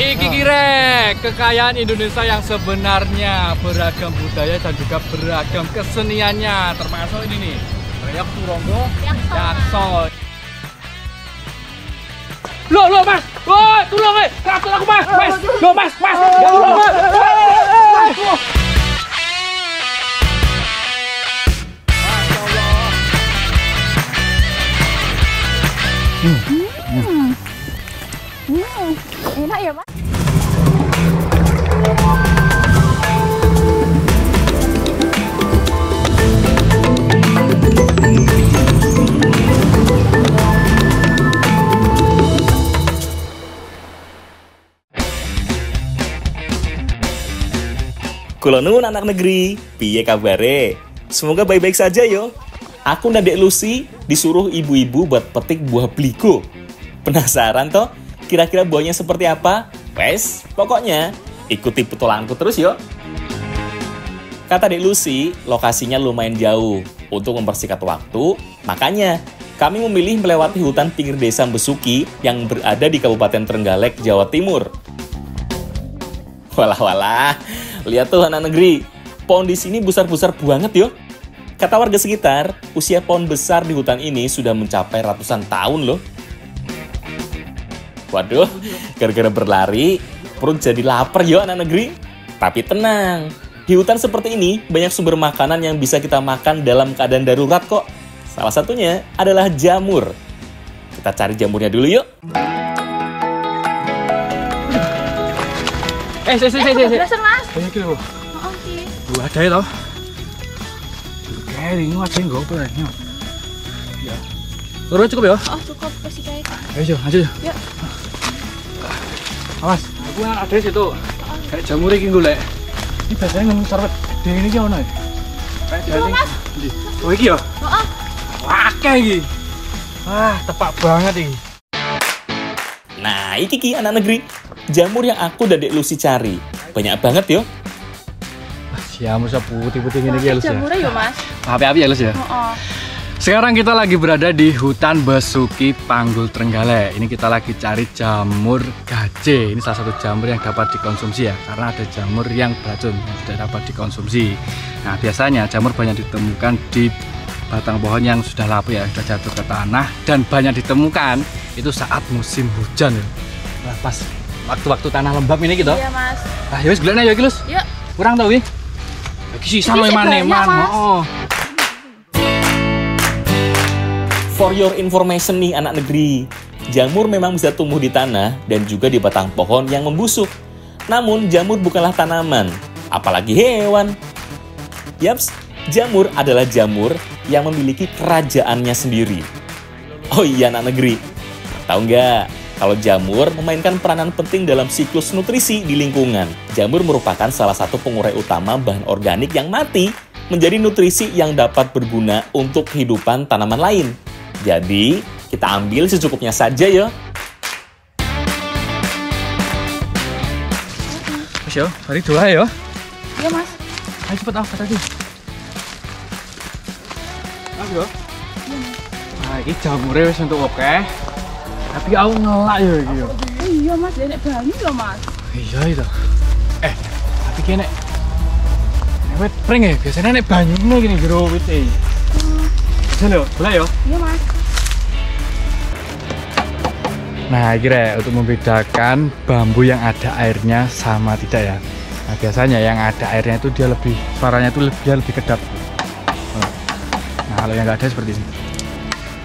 Iki kira kekayaan Indonesia yang sebenarnya, beragam budaya dan juga beragam keseniannya, termasuk ini nih, Reok Turonggo Yakso. Loh mas, wah tolong kasih aku mas, loh mas, ya Allah mas. Enak ya mas. Kula nuwun anak negeri, piye kabare? Semoga baik-baik saja yo. Aku dan Dek Lucy disuruh ibu-ibu buat petik buah bligo. Penasaran toh? Kira-kira buahnya seperti apa? Wes, pokoknya ikuti petualanganku terus yo. Kata Dek Lucy, lokasinya lumayan jauh. Untuk mempersingkat waktu, makanya kami memilih melewati hutan pinggir desa Besuki yang berada di Kabupaten Trenggalek, Jawa Timur. Walah, lihat tuh anak negeri, pohon di sini besar-besar banget yo. Kata warga sekitar, usia pohon besar di hutan ini sudah mencapai ratusan tahun loh. Waduh, gara-gara berlari, perut jadi lapar yo anak negeri. Tapi tenang, di hutan seperti ini banyak sumber makanan yang bisa kita makan dalam keadaan darurat kok. Salah satunya adalah jamur. Kita cari jamurnya dulu yuk. Berasa mas. Banyak gitu. Oh sih. Dua ada ya toh. Oke, ini ada yang gopo ya. Ya. Turun cukup ya? Oh cukup kasih kayak. Ayo, lanjut. Yuk. Awas, aku ada di situ. Kayak jamur iki golek. Ini biasanya ngomong sarwet. Dene iki ono ya. Kayak Mas. Ndi? Oh iki ya? Heeh. Wah, kayak iki. Wah, tepak banget iki. Nah, iki anak negeri. Jamur yang aku dan Dek Lucy cari. Banyak banget yo. Jamur putih-putih gini ya, Lus ya. Jamurnya ya mas. Api-api ya, Lus ya. Heeh. Sekarang kita lagi berada di hutan Besuki Panggul Trenggalek. Ini kita lagi cari jamur gaje. Ini salah satu jamur yang dapat dikonsumsi ya, karena ada jamur yang beracun yang tidak dapat dikonsumsi. Nah, biasanya jamur banyak ditemukan di batang pohon yang sudah lapuk ya, sudah jatuh ke tanah, dan banyak ditemukan itu saat musim hujan ya. Nah, pas waktu-waktu tanah lembab ini gitu. Iya mas. Ah, ya wis golekna ya iki, Lus. Yuk. Kurang tau iki. Iki sisa Ini eman-eman. banyak, Mas. Oh. For your information nih anak negeri, jamur memang bisa tumbuh di tanah dan juga di batang pohon yang membusuk. Namun jamur bukanlah tanaman, apalagi hewan. Yaps, jamur adalah jamur yang memiliki kerajaannya sendiri. Oh iya anak negeri, tahu nggak? Kalau jamur memainkan peranan penting dalam siklus nutrisi di lingkungan. Jamur merupakan salah satu pengurai utama bahan organik yang mati menjadi nutrisi yang dapat berguna untuk kehidupan tanaman lain. Jadi, kita ambil secukupnya saja ya. Mas yo, mari dua ya. Iya mas. Ayo cepet apa tadi? Mas yo. Nah, ini jamurnya wis untuk oke. Tapi aku ngelak ya iki yo. Iya mas, nenek banyu loh mas. Iya itu. Tapi kene wet pring ya, biasanya nek banyune gini jero wit e. Bisa lho, boleh yo. Iya mas. Nah, kira untuk membedakan bambu yang ada airnya sama tidak ya. Nah, biasanya yang ada airnya itu dia lebih suaranya itu lebih kedap. Nah, kalau yang nggak ada seperti ini.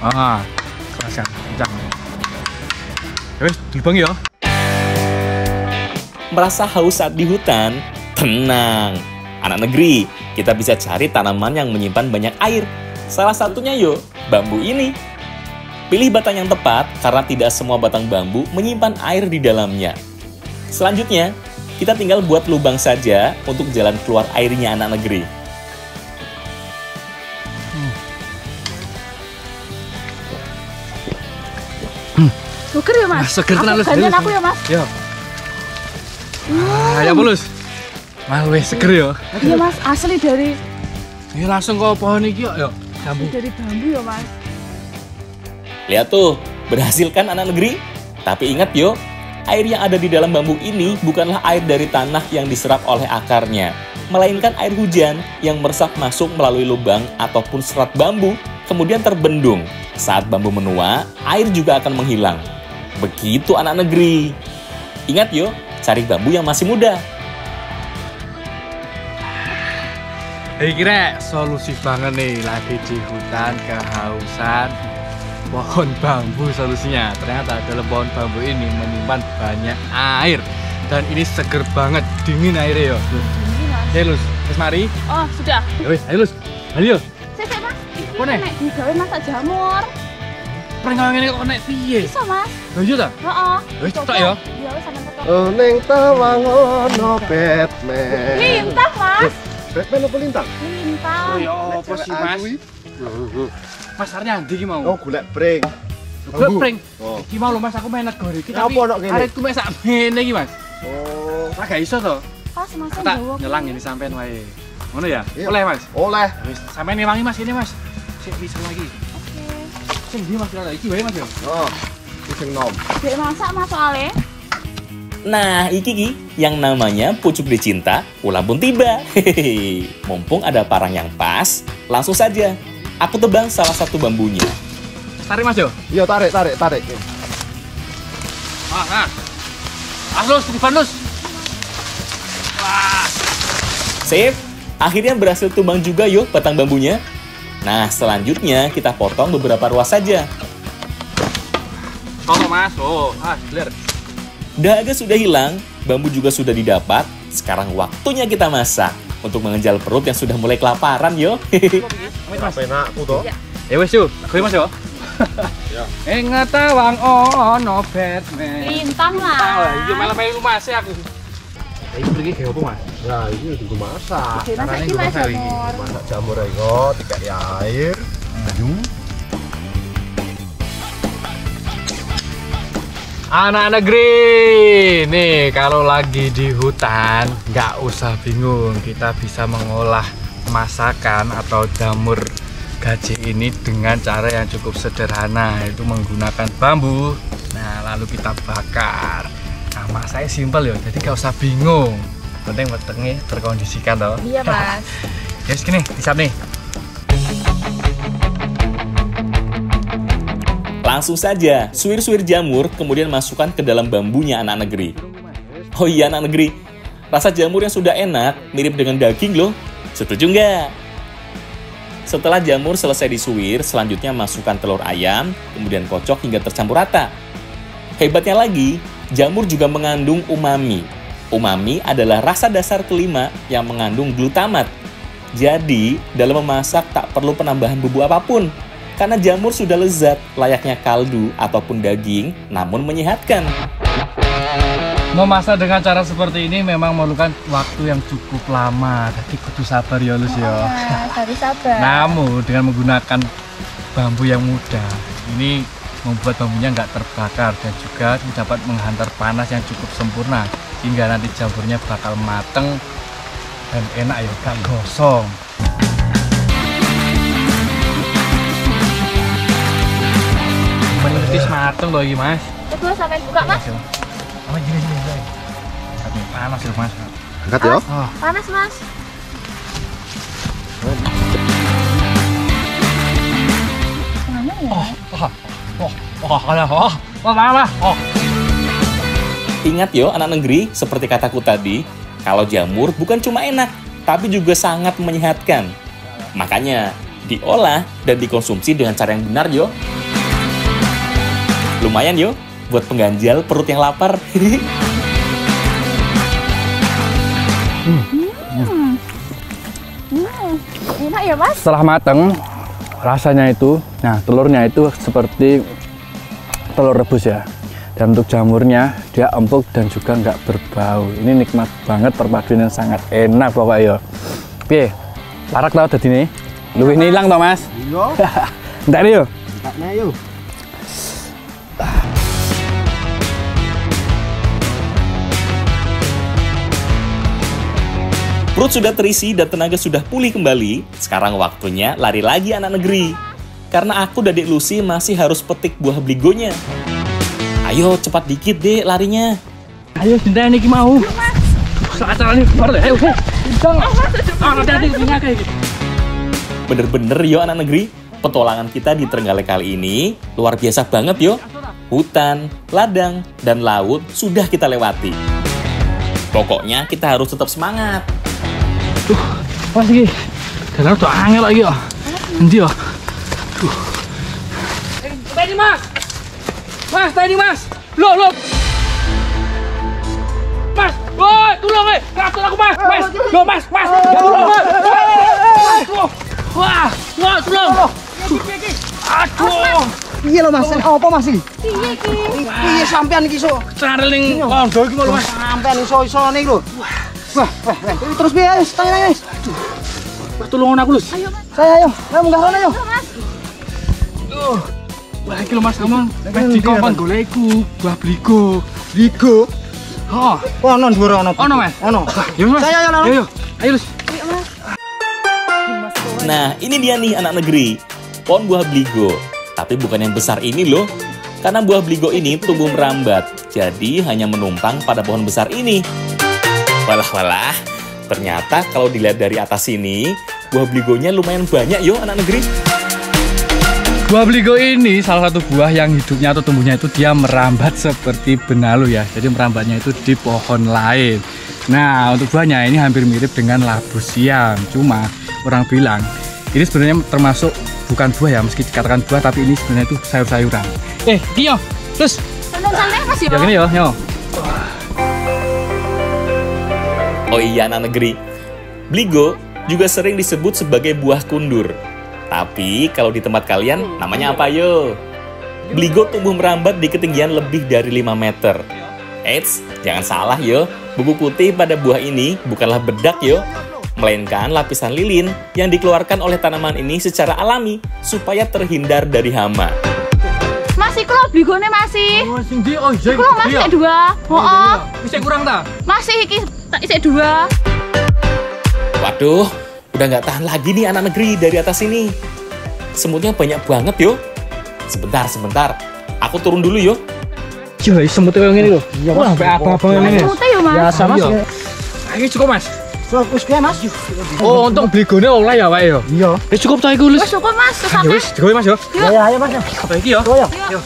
Ah, keraskan, kencang. Wes, dilbang ya. Merasa haus saat di hutan? Tenang. Anak negeri, kita bisa cari tanaman yang menyimpan banyak air. Salah satunya yo, bambu ini. Pilih batang yang tepat karena tidak semua batang bambu menyimpan air di dalamnya. Selanjutnya, kita tinggal buat lubang saja untuk jalan keluar airnya anak negeri. Seger ya mas. Seger tenan Lus. Gantian aku ya mas. Yo. Ya Lus. Malu seger ya. Iya mas, asli dari. Ini langsung ke pohon iki yo. Bambu. Dari bambu ya mas. Lihat tuh, berhasil kan anak negeri? Tapi ingat yo, Air yang ada di dalam bambu ini bukanlah air dari tanah yang diserap oleh akarnya, melainkan air hujan yang meresap masuk melalui lubang ataupun serat bambu, kemudian terbendung. Saat bambu menua, air juga akan menghilang. Begitu anak negeri. Ingat yo, cari bambu yang masih muda. Kira solusi banget nih, lagi di hutan kehausan, pohon bambu solusinya. Ternyata dalam pohon bambu ini menyimpan banyak air dan ini seger banget, dingin airnya yo. Ini mas. Ya Lus, wis mari. Oh sudah. Ya wis, ayo Lus. Ayo. Sik mas. Apa nih? Nek digawe masak jamur. Pernah ngene kok nek piye? Bisa mas. Lho iya ta? Heeh. Wis tok ya. Iya wis sampean ketok. Neng tawang ono Batman. Lintang mas. Batman apa lintang? Lintang. Oh ya apa sih Mas? Mas arep ndi iki mau? Oh, golek pring. Gepring. Oh. Iki mau lho Mas aku main negara iki Apa nok kene? aritku mek sak mene iki Mas. Oh, Ora gak iso to. Pas mas Tak Jawa. nyelang ini sampean wae. Ngono ya? Iya. Oleh Mas. oleh. Wis sampean ngewangi Mas ini Mas. Sik bisa lagi. Oke. Sing ndi Mas kira iki wae Mas ya? Oh, iki sing nom. Dek masak mas soalnya. Nah, iki yang namanya pucuk dicinta, ulang pun tiba. Hehehe. Mumpung ada parang yang pas, langsung saja aku tebang salah satu bambunya. Tarik Mas yo. Iya, tarik. Ah. Aslus, Lus. Wah. Sip, akhirnya berhasil tumbang juga yuk batang bambunya. Nah, selanjutnya kita potong beberapa ruas saja. Oh Mas. Oh, clear. Dahaga sudah hilang, bambu juga sudah didapat. Sekarang waktunya kita masak untuk mengejar perut yang sudah mulai kelaparan yo. Mas. Penakku to. Ya wis yo, kowe Mas yo. Ya. Ing tawang ono Batman. Lintang Ah, lah. iki malah melu Mas aku. Iki pergi ke opo Mas? Nah, iki kudu masak. Dek masak iki mas jamur. Masak jamur ae dikek air. Anak negeri, nih kalau lagi di hutan nggak usah bingung, kita bisa mengolah masakan atau jamur gaje ini dengan cara yang cukup sederhana, yaitu menggunakan bambu. Nah lalu kita bakar. Nah masaknya simpel ya, jadi nggak usah bingung. Penting wetenge terkondisikan toh. Iya mas. Guys gini, disap nih. Langsung saja, suwir-suwir jamur kemudian masukkan ke dalam bambunya anak negeri. Oh iya anak negeri, rasa jamur yang sudah enak mirip dengan daging loh. Setuju nggak? Setelah jamur selesai disuwir, selanjutnya masukkan telur ayam, kemudian kocok hingga tercampur rata. Hebatnya lagi, jamur juga mengandung umami. Umami adalah rasa dasar kelima yang mengandung glutamat. Jadi, dalam memasak tak perlu penambahan bumbu apapun. Karena jamur sudah lezat, layaknya kaldu ataupun daging, namun menyehatkan. Memasak dengan cara seperti ini memang memerlukan waktu yang cukup lama, jadi kudu sabar ya Lus ya. Mas harus sabar. Namun dengan menggunakan bambu yang mudah, ini membuat bambunya nggak terbakar dan juga dapat menghantar panas yang cukup sempurna, hingga nanti jamurnya bakal mateng dan enak ya, gak gosong. Menipis mateng loh ini Mas. Kedua sampai buka mas. Oh gini. Tapi panas ya Mas. Angkat ya. Oh. Panas mas. Mana ya? Ingat yo anak negeri, seperti kataku tadi, kalau jamur bukan cuma enak, tapi juga sangat menyehatkan. Makanya, diolah dan dikonsumsi dengan cara yang benar yo. Lumayan yo, buat pengganjal perut yang lapar. Enak ya mas. Setelah mateng, rasanya itu, nah telurnya itu seperti telur rebus ya. Dan untuk jamurnya, dia empuk dan juga nggak berbau. Ini nikmat banget, perpaduan yang sangat enak pokoknya. Oke, larak tau tadi nih. Luwih hilang toh Mas? Iya. Entar nih yo. Entaknya yuk. Perut sudah terisi dan tenaga sudah pulih kembali, sekarang waktunya lari lagi anak negeri. Karena aku dan Dek Lucy masih harus petik buah bligonya. Ayo cepat dikit dek larinya. Ayo dinten iki mau. Acarane bar ayo. Kencang. Hati-hati punya kayak gitu. Bener-bener yo anak negeri, petualangan kita di Trenggalek kali ini luar biasa banget yo. Hutan, ladang, dan laut sudah kita lewati. Pokoknya kita harus tetap semangat. Mas iki. Dalan tuh angel lagi yo. Endi yo? Tadi Mas. Mas, tadi Mas. Loh. Mas, woi, tolong Ngatur aku Mas. Loh Mas. Tolong Mas. Wah, tolong. Aduh. Iya lo Mas, apa Mas iki? Piye iki? Piye sampean iki iso? Carel ning kondo iki lho Mas. Sampean iso ning lho. Wah, terus piye wis, tangan wis. Mas tulungan aku, Lus. Ayo Mas. Saya ayo, munggah rono ayo. Mas. Wah, iki lho Mas, kamu di kompon golekku, buah bligo. Bligo. Oh, Ono dhuwur ono. ono Mas. Ono. Yo Mas. Saya ayo. Ayo, Lus. Ayo Mas. Nah, ini dia nih anak negeri, pohon buah bligo. Tapi bukan yang besar ini loh, karena buah bligo ini tumbuh merambat, jadi hanya menumpang pada pohon besar ini. Walah, ternyata kalau dilihat dari atas sini, buah bligonya lumayan banyak yo anak negeri. Buah bligo ini salah satu buah yang hidupnya atau tumbuhnya itu dia merambat seperti benalu ya. Jadi merambatnya itu di pohon lain. Nah, untuk buahnya ini hampir mirip dengan labu siam. Cuma orang bilang ini sebenarnya termasuk bukan buah ya, meski dikatakan buah tapi ini sebenarnya itu sayur-sayuran. Iyo, terus. Santai Mas yo. Ya gini yo. Oh iya anak negeri, bligo juga sering disebut sebagai buah kundur. Tapi kalau di tempat kalian namanya apa yo? Bligo tumbuh merambat di ketinggian lebih dari 5 meter. Eits, jangan salah yo, bubuk putih pada buah ini bukanlah bedak yo, melainkan lapisan lilin yang dikeluarkan oleh tanaman ini secara alami supaya terhindar dari hama. Mas iku lho bligone masih. Oh, sing di oh iya. Iku lho Mas isik 2. Heeh. Bisa kurang ta? Masih iki isik 2. Waduh, udah nggak tahan lagi nih anak negeri dari atas ini. Semutnya banyak banget yo. Sebentar, aku turun dulu yo. Yo, semutnya yang ini loh. Wah, sampai apa-apa ini. Semute yo Mas. Biasa Mas. Ini cukup Mas. Fokus piye Mas? Oh, untung bligone oleh ya, Pak ya. Iya. Wis cukup ta iku, Lus. Wis cukup Mas, Ya sampe. wis, digawe Mas yo. Ya ayo Mas. Apa iki yo? Ayo. Yo.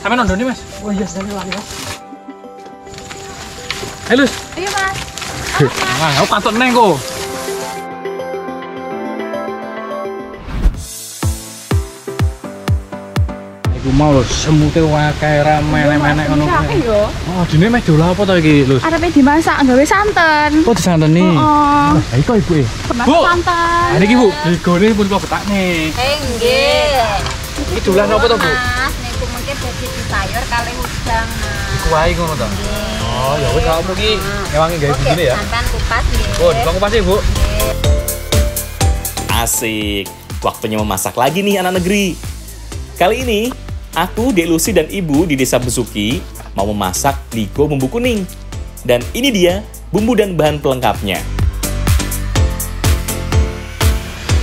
Sampe nondoni Mas. Oh iya, saya lagi Mas. Ayo Lus. Ayo Mas. Wah, aku patut neng kok. Iku mau lho, semute wae rame-rame ngono kuwi. Yo. Oh, dene meh dolah apa to iki, Lus? Arepe dimasak gawe santen. Oh, disanteni. Heeh. Lah, iku ibu e. Bu, santen. Ini iki Bu, bligone pun kok betakne. Nggih. Iki dolah apa to, Bu? Mas, niku mungkin dadi sayur kali udang. Iku wae ngono to. Oh, ya wis kamu iki ngewangi gawe begini ya. Santan kupas nggih. Oh, dikon kupas Bu. Asik, waktunya memasak lagi nih anak negeri. Kali ini, aku, Dek Lucy dan Ibu di Desa Besuki mau memasak bligo bumbu kuning. Dan ini dia bumbu dan bahan pelengkapnya.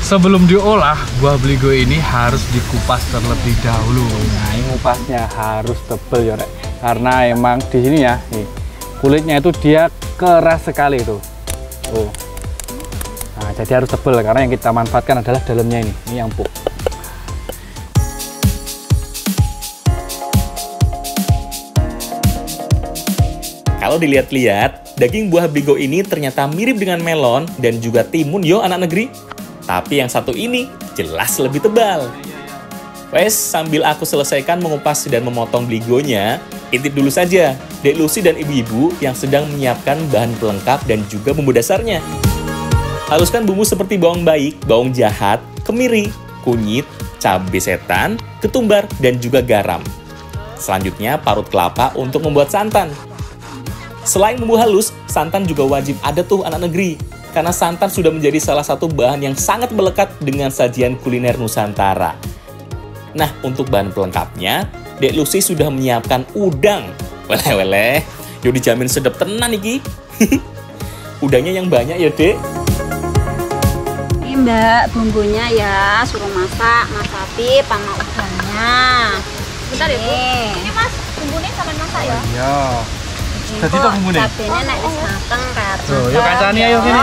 Sebelum diolah, buah bligo ini harus dikupas terlebih dahulu. Nah, ini ngupasnya harus tebel ya, Rek. Karena emang di sini ya, nih, kulitnya itu dia keras sekali itu. Oh. Nah, jadi harus tebel karena yang kita manfaatkan adalah dalamnya ini yang empuk. Kalau dilihat-lihat, daging buah bligo ini ternyata mirip dengan melon dan juga timun yo anak negeri. Tapi yang satu ini jelas lebih tebal. Wes, sambil aku selesaikan mengupas dan memotong bligonya, intip dulu saja Dek Lucy dan ibu-ibu yang sedang menyiapkan bahan pelengkap dan juga bumbu dasarnya. Haluskan bumbu seperti bawang baik, bawang jahat, kemiri, kunyit, cabai setan, ketumbar, dan juga garam. Selanjutnya parut kelapa untuk membuat santan. Selain bumbu halus, santan juga wajib ada tuh anak negeri. Karena santan sudah menjadi salah satu bahan yang sangat melekat dengan sajian kuliner Nusantara. Nah, untuk bahan pelengkapnya, Dek Lucy sudah menyiapkan udang. Weleh-weleh, yo dijamin sedep tenan iki. Udangnya yang banyak ya, Dek. Ini Mbak, bumbunya ya suruh masak, Mas Ati sama udangnya. Bentar ya Bu. Ini Mas. bumbune sampean masak ya. Iya. Jadi itu bumbune. Cabene nek wis mateng karo. Tuh, yuk kancani ayo sini.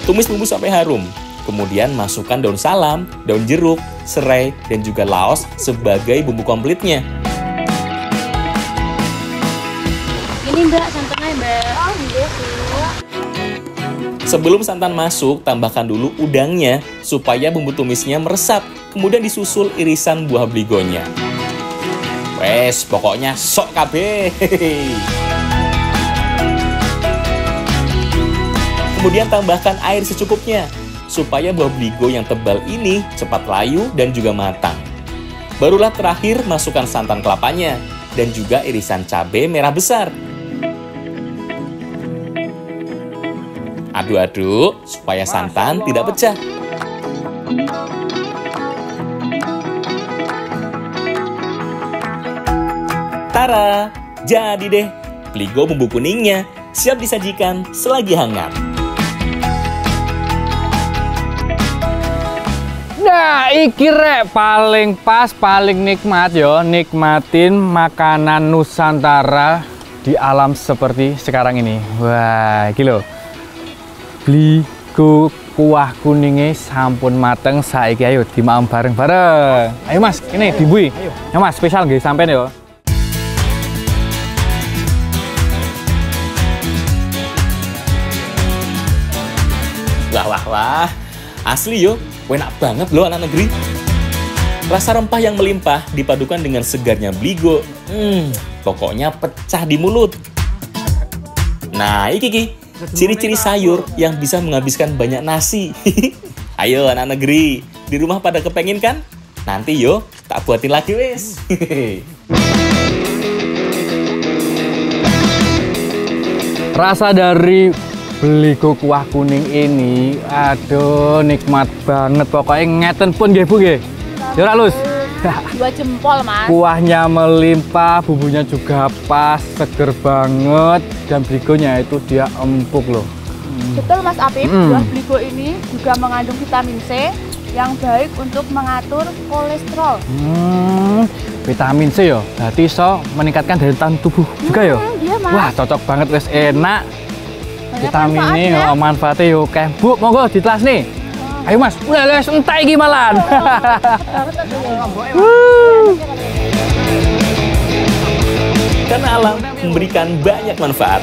Tumis bumbu sampai harum. Kemudian masukkan daun salam, daun jeruk, serai, dan juga laos sebagai bumbu komplitnya. Ini Mbak santannya Mbak. Oh, nggih, Bu. Sebelum santan masuk, tambahkan dulu udangnya supaya bumbu tumisnya meresap. Kemudian disusul irisan buah bligonya. Wes, pokoknya sok kabeh. Kemudian tambahkan air secukupnya supaya buah bligo yang tebal ini cepat layu dan juga matang. Barulah terakhir masukkan santan kelapanya dan juga irisan cabai merah besar. Aduk-aduk supaya santan tidak pecah. Tara, jadi deh bligo bumbu kuningnya siap disajikan selagi hangat. Nah, iki rek paling pas, paling nikmat yo, nikmatin makanan Nusantara di alam seperti sekarang ini. Wah, iki lho. Bligo kuah kuningnya sampun mateng, saiki ayo dimaem bareng-bareng. Ayo Mas, ini dibui. Ya Mas, spesial nggih sampean yo. Wah, asli yo, enak banget loh anak negeri. Rasa rempah yang melimpah dipadukan dengan segarnya bligo. Pokoknya pecah di mulut. Nah, iki ciri-ciri sayur yang bisa menghabiskan banyak nasi. Ayo anak negeri, di rumah pada kepengen kan? Nanti yo, tak buatin lagi wes. Rasa dari bligo kuah kuning ini, aduh nikmat banget. Pokoknya ngeten pun nggih Bu nggih. Ya ora Lus. 2 jempol, Mas. Kuahnya melimpah, bumbunya juga pas, seger banget, dan bligonya itu dia empuk loh. Betul Mas Apip, buah bligo ini juga mengandung vitamin C yang baik untuk mengatur kolesterol. Vitamin C ya, berarti so meningkatkan daya tahan tubuh juga ya. Iya Mas. Wah cocok banget, wes enak. Banyak Vitamin ini manfaatnya. manfaatnya yo kae. Bu, monggo ditelas nih. Ayo Mas, udah entek iki malan. Karena alam memberikan banyak manfaat.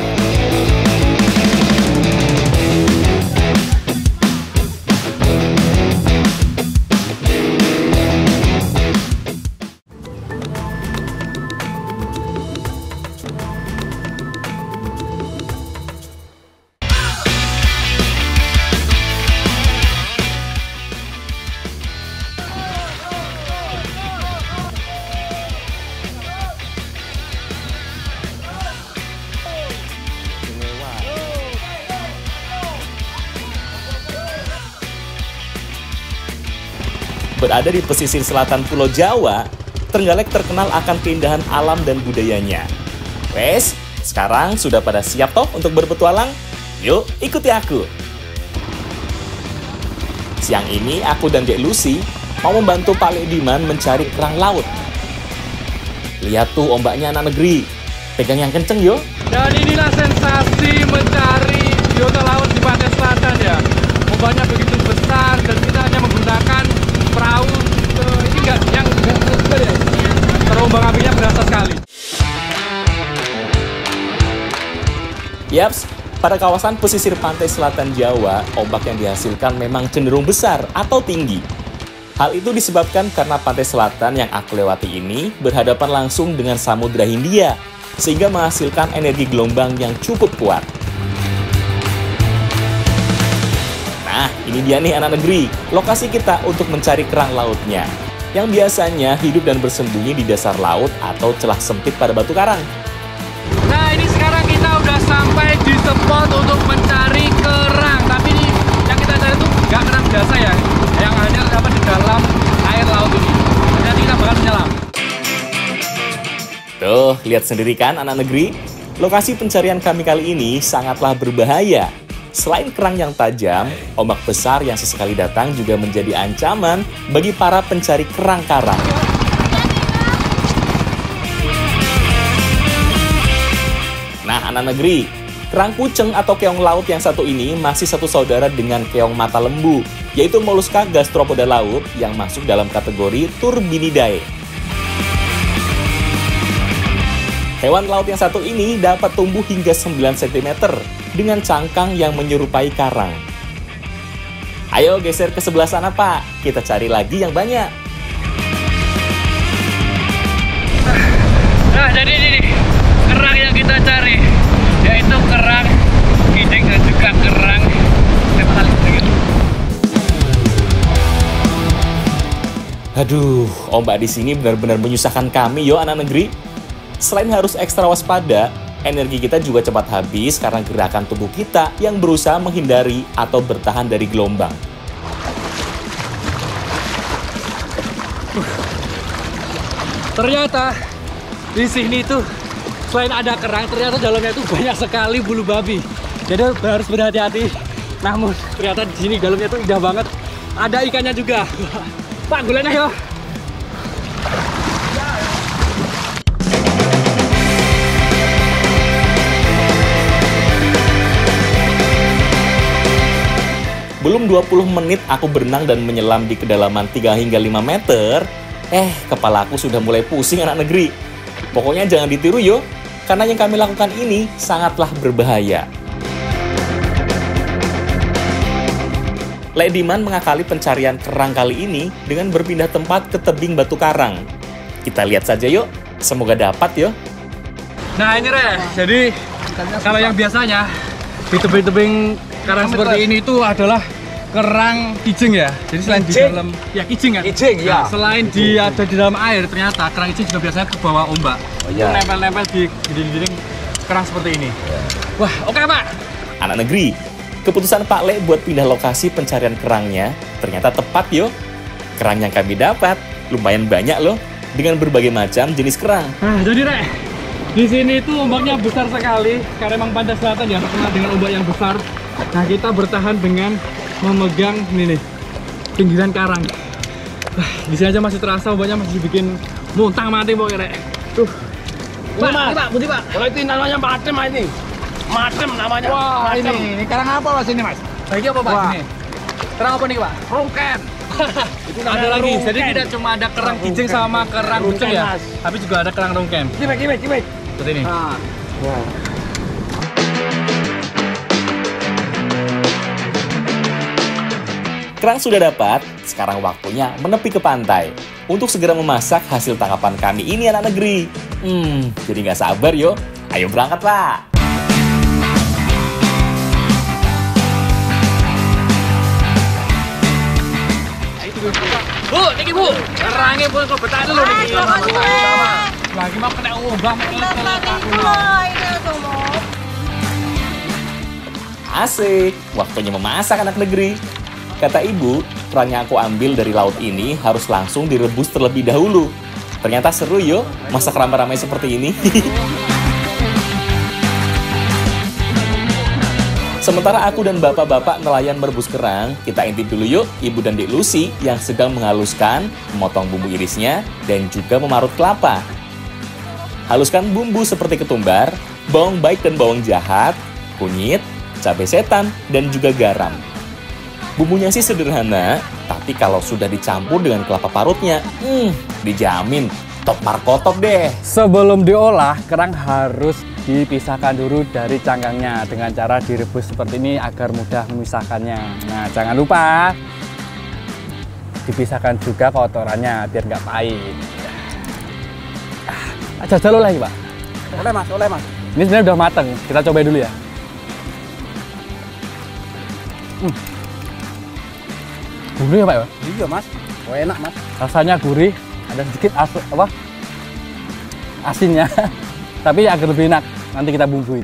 Berada di pesisir selatan Pulau Jawa, Trenggalek terkenal akan keindahan alam dan budayanya. Wes, sekarang sudah pada siap toh untuk berpetualang? Yuk, ikuti aku. Siang ini aku dan Dek Lucy mau membantu Pak Lediman mencari kerang laut. Lihat tuh ombaknya anak negeri. Pegang yang kenceng yuk. Dan inilah sensasi mencari biota laut di pantai selatan ya. Ombaknya begitu besar dan kita hanya menggunakan perahu. Ini enggak yang ya. Terombang apinya berasa sekali. Yaps, pada kawasan pesisir pantai selatan Jawa, ombak yang dihasilkan memang cenderung besar atau tinggi. Hal itu disebabkan karena pantai selatan yang aku lewati ini berhadapan langsung dengan Samudra Hindia, sehingga menghasilkan energi gelombang yang cukup kuat. Nah, ini dia nih anak negeri, lokasi kita untuk mencari kerang lautnya, yang biasanya hidup dan bersembunyi di dasar laut atau celah sempit pada batu karang. Nah, ini sekarang kita udah sampai di spot untuk mencari kerang. Tapi ini yang kita cari itu nggak kerang biasa ya, yang hanya dapat di dalam air laut ini. Nanti kita bakal menyelam. Tuh, lihat sendiri kan anak negeri, lokasi pencarian kami kali ini sangatlah berbahaya. Selain kerang yang tajam, ombak besar yang sesekali datang juga menjadi ancaman bagi para pencari kerang karang. anak negeri. Kerang kuceng atau keong laut yang satu ini masih satu saudara dengan keong mata lembu, yaitu Mollusca gastropoda laut yang masuk dalam kategori Turbinidae. Hewan laut yang satu ini dapat tumbuh hingga 9 cm dengan cangkang yang menyerupai karang. Ayo geser ke sebelah sana, Pak. Kita cari lagi yang banyak. Nah, jadi ini kerang yang kita cari, yaitu kerang kijing dan juga kerang tepal. Aduh, ombak di sini benar-benar menyusahkan kami yo anak negeri. Selain harus ekstra waspada, energi kita juga cepat habis karena gerakan tubuh kita yang berusaha menghindari atau bertahan dari gelombang. Ternyata di sini tuh selain ada kerang, ternyata dalamnya itu banyak sekali bulu babi. Jadi harus berhati-hati. Namun ternyata di sini dalamnya tuh indah banget. Ada ikannya juga. Pak, gulanya yo. Belum 20 menit aku berenang dan menyelam di kedalaman 3 hingga 5 meter, kepala aku sudah mulai pusing anak negeri. Pokoknya jangan ditiru yo, karena yang kami lakukan ini sangatlah berbahaya. Lek Diman mengakali pencarian kerang kali ini dengan berpindah tempat ke tebing batu karang. Kita lihat saja yuk, semoga dapat yo. Nah ini Re, jadi kalau yang biasanya di tebing-tebing karang seperti ini itu adalah kerang kijing ya. Jadi selain di dalam ya kijing kan. Kijing ya. Nah, selain dia ada di dalam air, ternyata kerang kijing juga biasanya ke bawah ombak. Oh, iya. Nempel-nempel di dinding-dinding kerang seperti ini. Wah, oke Pak. Anak negeri, keputusan Pak Le buat pindah lokasi pencarian kerangnya ternyata tepat yo. Kerang yang kami dapat lumayan banyak loh, dengan berbagai macam jenis kerang. Nah, jadi Re, di sini itu ombaknya besar sekali karena emang pantai selatan ya terkenal dengan ombak yang besar. Nah, kita bertahan dengan memegang ini nih pinggiran karang. Di sini aja masih terasa ombaknya, masih bikin muntah mati pokoknya Rek. Tuh. Pak, Budi Pak. Kalau itu namanya matem ini. Matem namanya. Wah, Matem. ini kerang apa Mas ini Mas? Lagi apa Pak Wah. ini? Kerang apa nih Pak? Rongken. Itu ada lagi. Jadi tidak cuma ada kerang kijing sama kerang kucing ya, Mas. tapi juga ada kerang rongken. Cibek. Seperti ini. Nah. Kerang sudah dapat, sekarang waktunya menepi ke pantai untuk segera memasak hasil tangkapan kami ini anak negeri. Jadi nggak sabar yo. Ayo berangkat Pak. Bu, niki Bu. Kerangnya Bu kok betah dulu niki. Lagi mau kena ombak Asik, waktunya memasak anak negeri. Kata ibu, kerang yang aku ambil dari laut ini harus langsung direbus terlebih dahulu. Ternyata seru yo, masak ramai-ramai seperti ini. Sementara aku dan bapak-bapak nelayan merebus kerang, kita intip dulu yuk Ibu dan Dek Lucy yang sedang menghaluskan, memotong bumbu irisnya, dan juga memarut kelapa. Haluskan bumbu seperti ketumbar, bawang baik dan bawang jahat, kunyit, cabai setan, dan juga garam. Bumbunya sih sederhana, tapi kalau sudah dicampur dengan kelapa parutnya, dijamin top markotop deh. Sebelum diolah, kerang harus dipisahkan dulu dari cangkangnya dengan cara direbus seperti ini agar mudah memisahkannya. Nah, jangan lupa dipisahkan juga kotorannya biar nggak pahit. Jajal lagi Pak. Oleh mas. Ini sebenarnya udah mateng, kita coba dulu ya. Gurih ya Pak ya? Iya mas. Oh enak mas. Rasanya gurih, ada sedikit asinnya, tapi agar lebih enak. Nanti kita bumbuin.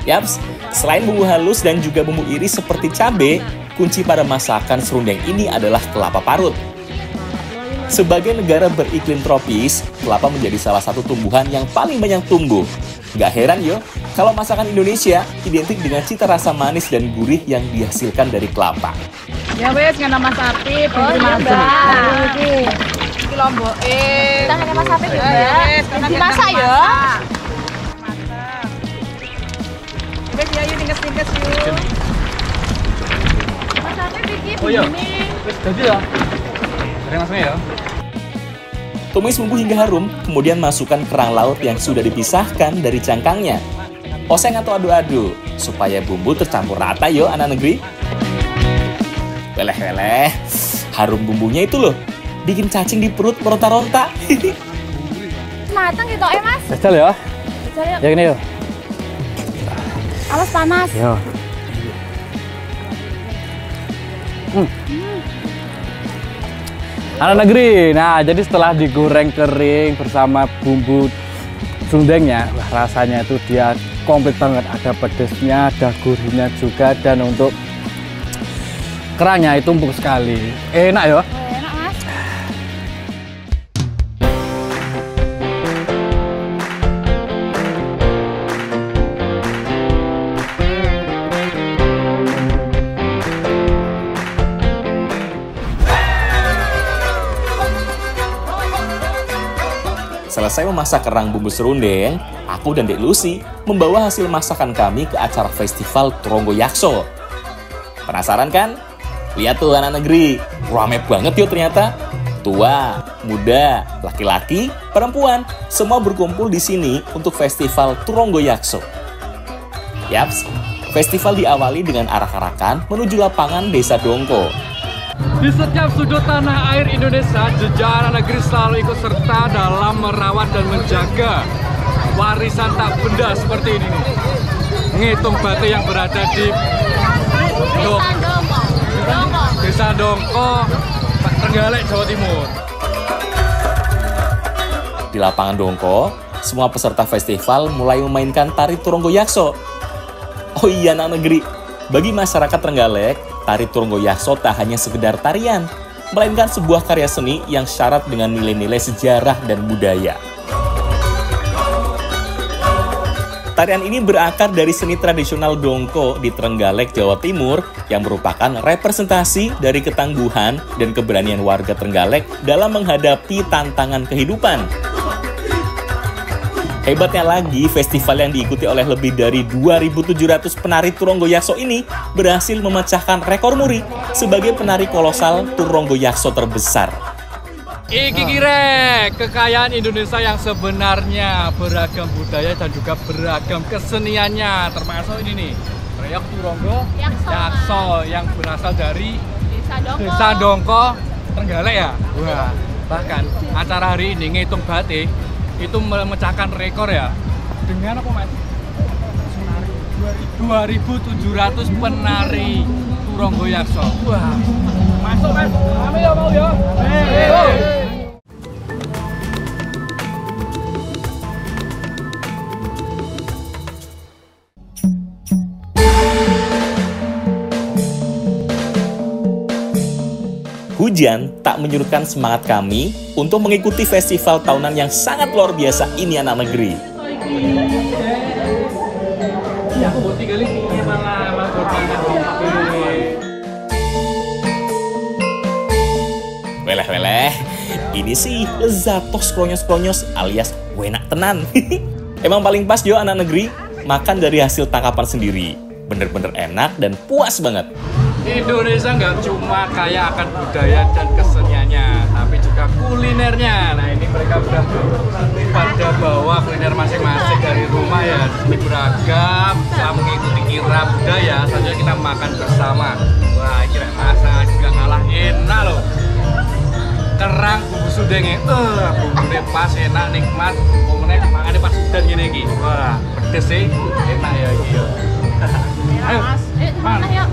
Yaps, selain bumbu halus dan juga bumbu iris seperti cabai, kunci pada masakan serundeng ini adalah kelapa parut. Sebagai negara beriklim tropis, kelapa menjadi salah satu tumbuhan yang paling banyak tumbuh. Nggak heran yo, kalau masakan Indonesia identik dengan cita rasa manis dan gurih yang dihasilkan dari kelapa. Ya wes, ngana Mas Apip, Oh, iya, Mbak. Iki lomboke. Tangannya Mas Apip ya, Ya Mbak. wes, dimasak ya. Wes ya yuk tingkes-tingkes yuk. Mas Afif iki Oh iya. begini. Wis jadi ya. Bareng langsung ya. Tumis bumbu hingga harum, kemudian masukkan kerang laut yang sudah dipisahkan dari cangkangnya. Oseng atau adu-adu, supaya bumbu tercampur rata yo anak negeri. Weleh-weleh, harum bumbunya itu loh, bikin cacing di perut meronta-ronta. Mateng gitu Mas. Jajal ya. Jajal yuk. Ya gini yuk. Awas panas. Yo. Anak negeri, nah jadi setelah digoreng kering bersama bumbu sundengnya, wah, rasanya itu dia komplit banget. Ada pedesnya, ada gurihnya juga, dan untuk kerangnya itu empuk sekali. Enak ya. Oh, enak Mas. Selesai memasak kerang bumbu serundeng, aku dan Dek Lucy membawa hasil masakan kami ke acara festival Tronggo Yakso. Penasaran kan? Lihat tuh anak negeri, rame banget yuk ternyata. Tua, muda, laki-laki, perempuan, semua berkumpul di sini untuk festival Tronggo Yakso. Yaps, festival diawali dengan arak-arakan menuju lapangan Desa Dongko. Di setiap sudut tanah air Indonesia, jajaran negeri selalu ikut serta dalam merawat dan menjaga warisan tak benda seperti ini nih. Ngitung batu yang berada di Desa Dongko, Trenggalek, Jawa Timur. Di lapangan Dongko, semua peserta festival mulai memainkan tari Tronggo Yakso. Oh iya anak negeri, bagi masyarakat Trenggalek, tari Tronggo Yakso tak hanya sekedar tarian, melainkan sebuah karya seni yang syarat dengan nilai-nilai sejarah dan budaya. Tarian ini berakar dari seni tradisional Dongko di Trenggalek, Jawa Timur, yang merupakan representasi dari ketangguhan dan keberanian warga Trenggalek dalam menghadapi tantangan kehidupan. Hebatnya lagi, festival yang diikuti oleh lebih dari 2.700 penari Tronggo Yakso ini berhasil memecahkan rekor muri sebagai penari kolosal Tronggo Yakso terbesar. Iki kira kekayaan Indonesia yang sebenarnya, beragam budaya dan juga beragam keseniannya, termasuk ini nih, reok Tronggo Yakso yang berasal dari Desa Dongko, Trenggalek ya. Wah, bahkan acara hari ini ngitung batik itu memecahkan rekor ya, dengan apa Mas? 2.700 penari Tronggo Yakso. Wah, masuk Mas, kami ya mau ya. Hujan tak menyurutkan semangat kami untuk mengikuti festival tahunan yang sangat luar biasa ini anak negeri. Weleh-weleh, ini sih lezatos klonyos-klonyos alias wenak tenan. Emang paling pas jo anak negeri, makan dari hasil tangkapan sendiri. Bener-bener enak dan puas banget. Indonesia nggak cuma kaya akan budaya dan keseniannya, tapi juga kulinernya. Nah ini mereka udah pada bawa kuliner masing-masing dari rumah ya. Ini beragam, bisa mengikuti kirab budaya. Selanjutnya kita makan bersama. Wah kira masak juga ngalah enak loh. Kerang bumbu sundengnya, bumbunya pas enak nikmat. Kemudian makannya pas udan gini. Wah pedes sih, enak ya. Ayo, Mas, mana yuk?